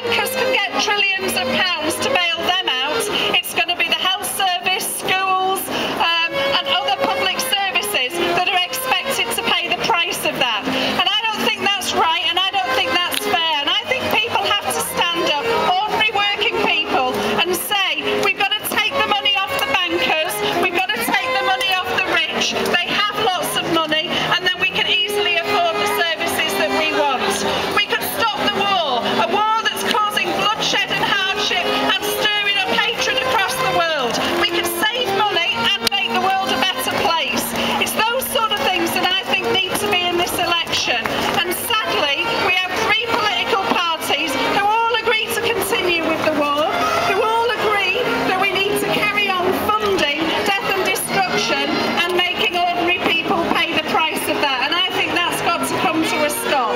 bankers can get trillions of pounds to bail them out, it's going to be the health service, schools, and other public services that are expected to pay the price of that. And I don't think that's right, and I don't think that's fair. And I think people have to stand up, ordinary working people, and say, we've got to take the money off the bankers, we've got to take the money off the rich. They have lots of money, and then we can easily afford the services that we want. We could stop the war, a war that's causing bloodshed and hardship and stirring up hatred across the world. We could save money and make the world a better place. It's those sort of things that I think need to be in this election. And sadly, we have three political parties who all agree to continue with the war, who all agree that we need to carry on funding death and destruction and making ordinary people pay the price of that. And I think that's got to come to a stop.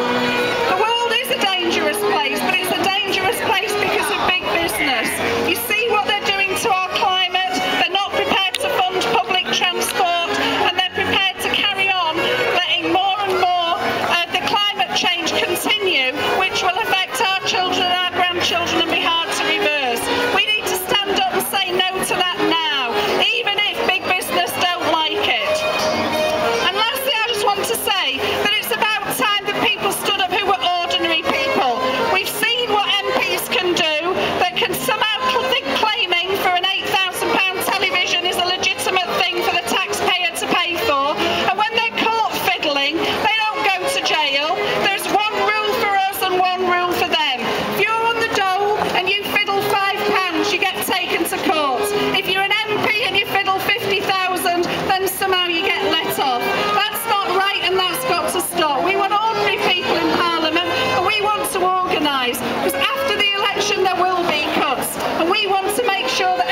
The world is a dangerous place, but it's a dangerous place because of big business. You see what they're doing to our climate. They're not prepared to fund public transport, and they're prepared to carry on letting more and more of the climate change continue, which will affect our children and our grandchildren and be hard to reverse. We need to stand up and say no to that now, even if big business don't like it. And lastly, I just want to say that it's about time that people stood up who were ordinary people. We've seen what MPs can do, that can somehow think claiming for an £8,000 television is a legitimate thing for the taxpayer to pay for, and when they're caught fiddling, they don't go to jail. There's one rule for us and one rule for them. If you're on the dole and you fiddle £5, you get taken to court. If you're an MP and you fiddle 50,000, then somehow you get let off. That's not right, and that's got to stop. We want ordinary people in Parliament, and we want to organise, because after the election there will be cuts, and we want to make sure that